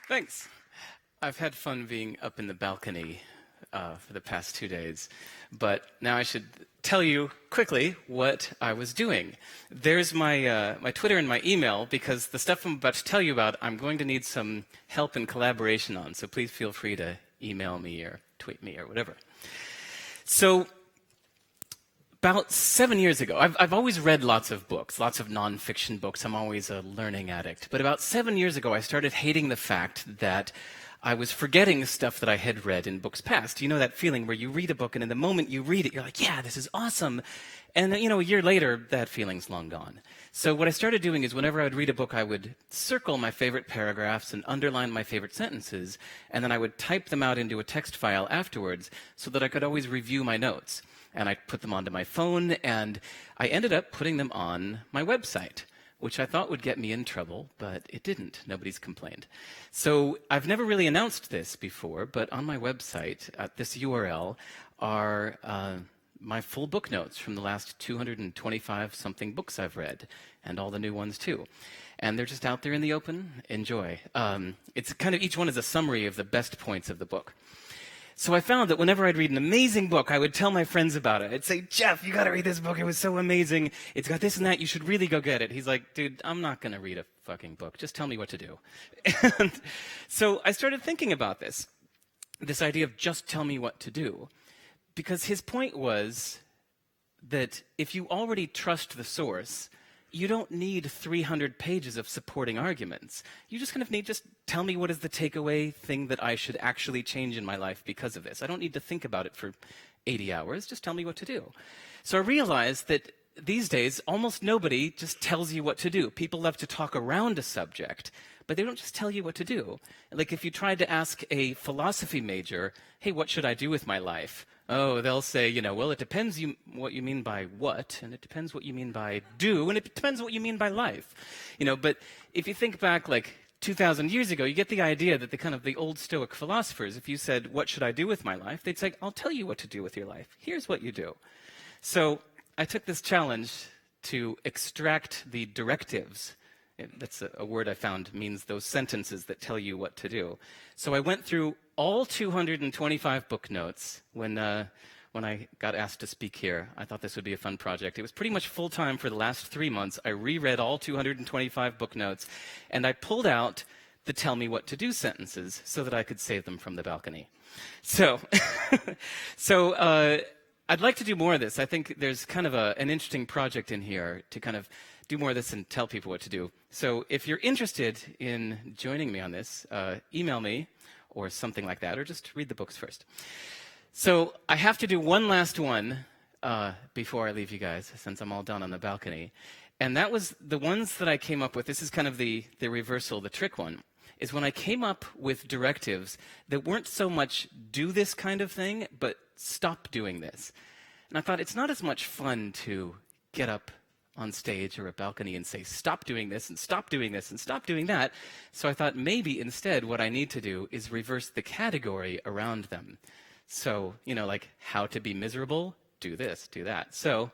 Thanks. I've had fun being up in the balcony for the past 2 days, but now I should tell you quickly what I was doing. There's my Twitter and my email, because the stuff I'm about to tell you about, I'm going to need some help and collaboration on, so please feel free to email me or tweet me or whatever. So, about 7 years ago, I've always read lots of books, lots of nonfiction books. I'm always a learning addict. But about 7 years ago, I started hating the fact that I was forgetting stuff that I had read in books past. You know that feeling where you read a book and in the moment you read it, you're like, yeah, this is awesome. And a year later, that feeling's long gone. So what I started doing is whenever I would read a book, I would circle my favorite paragraphs and underline my favorite sentences, and then I would type them out into a text file afterwards so that I could always review my notes. And I put them onto my phone, and I ended up putting them on my website, which I thought would get me in trouble, but it didn't. Nobody's complained. So I've never really announced this before, but on my website, at this URL, are my full book notes from the last 225-something books I've read, and all the new ones too. And they're just out there in the open. Enjoy. It's kind of, each one is a summary of the best points of the book. So I found that whenever I'd read an amazing book, I would tell my friends about it. I'd say, Jeff, you got to read this book. It was so amazing. It's got this and that. You should really go get it. He's like, dude, I'm not going to read a fucking book. Just tell me what to do. And so I started thinking about this idea of just tell me what to do. Because his point was that if you already trust the source, you don't need 300 pages of supporting arguments. You just kind of need, just tell me what is the takeaway thing that I should actually change in my life because of this. I don't need to think about it for 80 hours. Just tell me what to do. So I realized that these days, almost nobody just tells you what to do. People love to talk around a subject, but they don't just tell you what to do. Like if you tried to ask a philosophy major, hey, what should I do with my life? Oh, they'll say, well, it depends what you mean by what, and it depends what you mean by do, and it depends what you mean by life. But if you think back like 2,000 years ago, you get the idea that the old Stoic philosophers, if you said, what should I do with my life? They'd say, I'll tell you what to do with your life. Here's what you do. So I took this challenge to extract the directives. That's a word I found means those sentences that tell you what to do. So I went through all 225 book notes when I got asked to speak here. I thought this would be a fun project. It was pretty much full-time for the last 3 months. I reread all 225 book notes, and I pulled out the tell me what to do sentences so that I could save them from the balcony. So, I'd like to do more of this. I think there's kind of an interesting project in here to kind of do more of this and tell people what to do. So if you're interested in joining me on this, email me or something like that, or just read the books first. So I have to do one last one before I leave you guys, since I'm all done on the balcony. And that was the ones that I came up with. This is kind of the reversal, the trick one, is when I came up with directives that weren't so much do this kind of thing, but stop doing this. And I thought it's not as much fun to get up on stage or a balcony and say, stop doing this and stop doing this and stop doing that. So I thought maybe instead what I need to do is reverse the category around them. So, like how to be miserable, do this, do that. So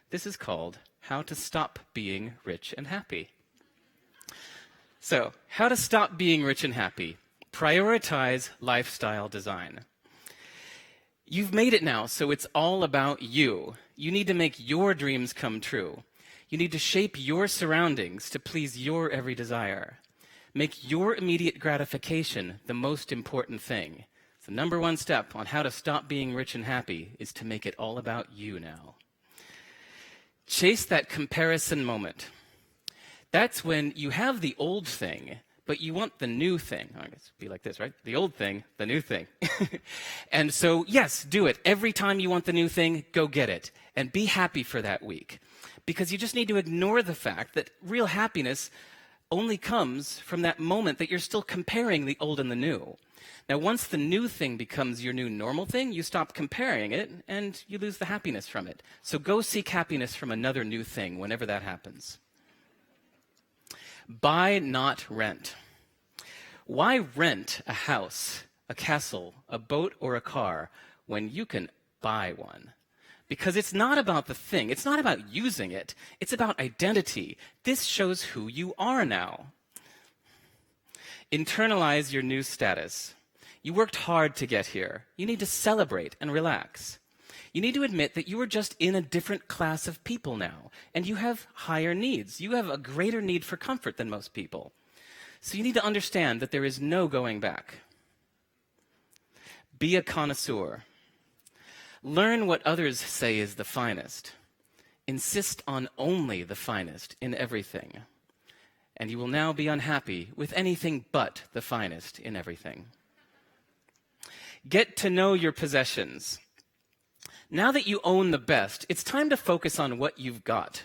this is called How to Stop Being Rich and Happy. So, how to stop being rich and happy. Prioritize lifestyle design. You've made it now, so it's all about you. You need to make your dreams come true. You need to shape your surroundings to please your every desire. Make your immediate gratification the most important thing. The number one step on how to stop being rich and happy is to make it all about you now. Chase that comparison moment. That's when you have the old thing, but you want the new thing. I guess it'd be like this, right? The old thing, the new thing. And so, yes, do it. Every time you want the new thing, go get it. And be happy for that week. Because you just need to ignore the fact that real happiness only comes from that moment that you're still comparing the old and the new. Now, once the new thing becomes your new normal thing, you stop comparing it and you lose the happiness from it. So go seek happiness from another new thing whenever that happens. Buy, not rent. Why rent a house, a castle, a boat, or a car when you can buy one? Because it's not about the thing. It's not about using it. It's about identity. This shows who you are now. Internalize your new status. You worked hard to get here. You need to celebrate and relax. You need to admit that you are just in a different class of people now, and you have higher needs. You have a greater need for comfort than most people. So you need to understand that there is no going back. Be a connoisseur. Learn what others say is the finest. Insist on only the finest in everything. And you will now be unhappy with anything but the finest in everything. Get to know your possessions. Now that you own the best, it's time to focus on what you've got.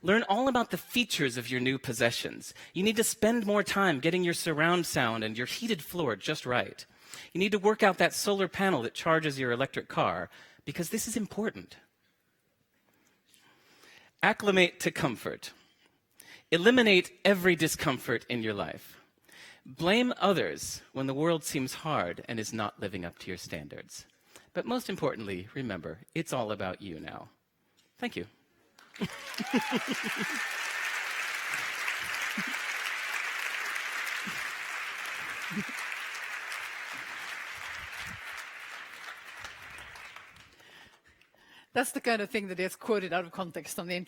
Learn all about the features of your new possessions. You need to spend more time getting your surround sound and your heated floor just right. You need to work out that solar panel that charges your electric car, because this is important. Acclimate to comfort. Eliminate every discomfort in your life. Blame others when the world seems hard and is not living up to your standards. But most importantly, remember, it's all about you now. Thank you. That's the kind of thing that is quoted out of context on the internet.